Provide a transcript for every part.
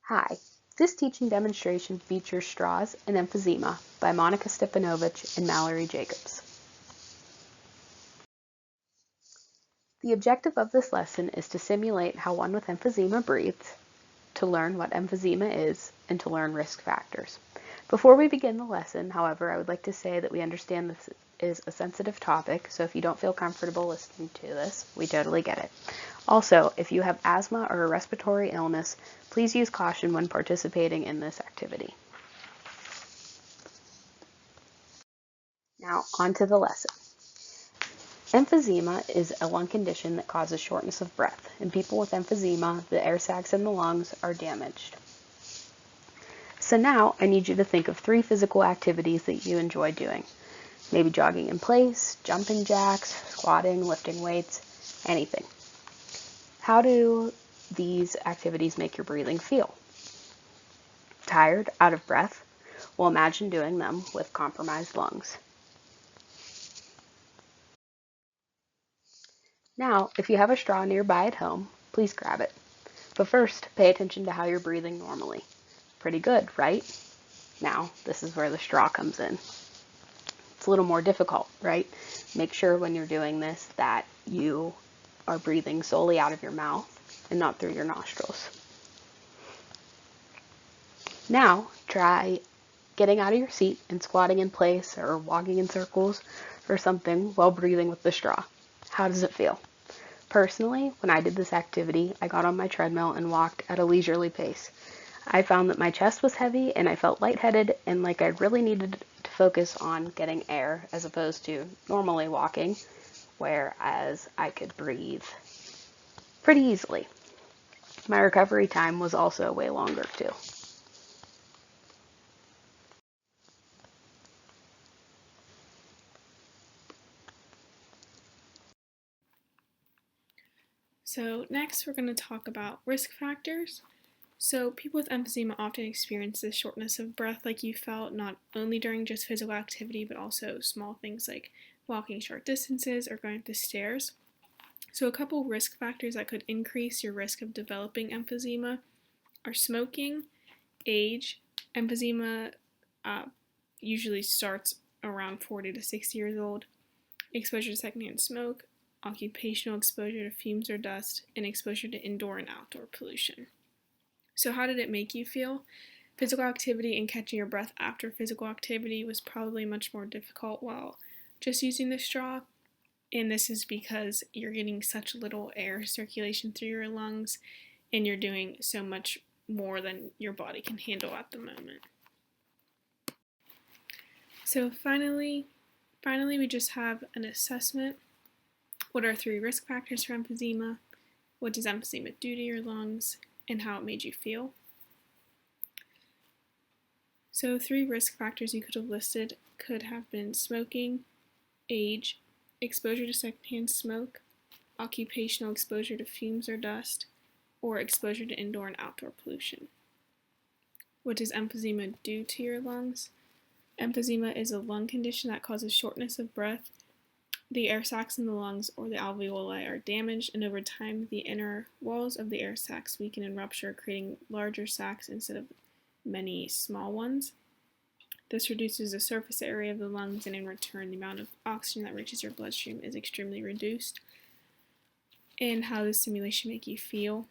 Hi, this teaching demonstration features Straws and Emphysema by Monica Stipanovich and Mallory Jacobs. The objective of this lesson is to simulate how one with emphysema breathes, to learn what emphysema is, and to learn risk factors. Before we begin the lesson, however, I would like to say that we understand this is a sensitive topic, so if you don't feel comfortable listening to this, we totally get it. Also, if you have asthma or a respiratory illness, please use caution when participating in this activity. Now, on to the lesson. Emphysema is a lung condition that causes shortness of breath. In people with emphysema, the air sacs in the lungs are damaged. So now I need you to think of 3 physical activities that you enjoy doing. Maybe jogging in place, jumping jacks, squatting, lifting weights, anything. How do these activities make your breathing feel? Tired, out of breath? Well, imagine doing them with compromised lungs. Now, if you have a straw nearby at home, please grab it. But first, pay attention to how you're breathing normally. Pretty good, right? Now, this is where the straw comes in. It's a little more difficult, right? Make sure when you're doing this that you are breathing solely out of your mouth and not through your nostrils. Now, try getting out of your seat and squatting in place or walking in circles or something while breathing with the straw. How does it feel? Personally, when I did this activity, I got on my treadmill and walked at a leisurely pace. I found that my chest was heavy and I felt lightheaded and like I really needed to focus on getting air as opposed to normally walking, whereas I could breathe pretty easily. My recovery time was also way longer too. So next we're going to talk about risk factors. So people with emphysema often experience this shortness of breath like you felt, not only during just physical activity, but also small things like walking short distances or going up the stairs. So a couple risk factors that could increase your risk of developing emphysema are smoking, age. Emphysema usually starts around 40 to 60 years old. Exposure to secondhand smoke, occupational exposure to fumes or dust, and exposure to indoor and outdoor pollution. So how did it make you feel? Physical activity and catching your breath after physical activity was probably much more difficult while just using the straw, and this is because you're getting such little air circulation through your lungs and you're doing so much more than your body can handle at the moment. So finally we just have an assessment. What are 3 risk factors for emphysema? What does emphysema do to your lungs? And how it made you feel. So 3 risk factors you could have listed could have been smoking, age, exposure to secondhand smoke, occupational exposure to fumes or dust, or exposure to indoor and outdoor pollution. What does emphysema do to your lungs? Emphysema is a lung condition that causes shortness of breath. The air sacs in the lungs or the alveoli are damaged, and over time the inner walls of the air sacs weaken and rupture, creating larger sacs instead of many small ones. This reduces the surface area of the lungs, and in return the amount of oxygen that reaches your bloodstream is extremely reduced. And how does simulation make you feel?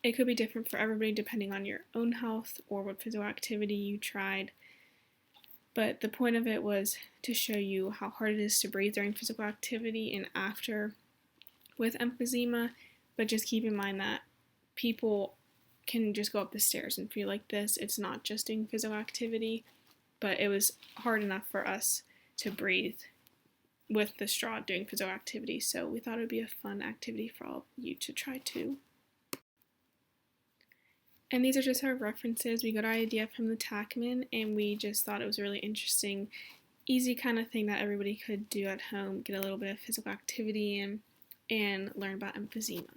It could be different for everybody depending on your own health or what physical activity you tried. But the point of it was to show you how hard it is to breathe during physical activity and after with emphysema, but just keep in mind that people can just go up the stairs and feel like this. It's not just doing physical activity, but it was hard enough for us to breathe with the straw doing physical activity, so we thought it would be a fun activity for all of you to try too. And these are just our references. We got our idea from the Tackmann, and we just thought it was a really interesting, easy kind of thing that everybody could do at home, get a little bit of physical activity in, and learn about emphysema.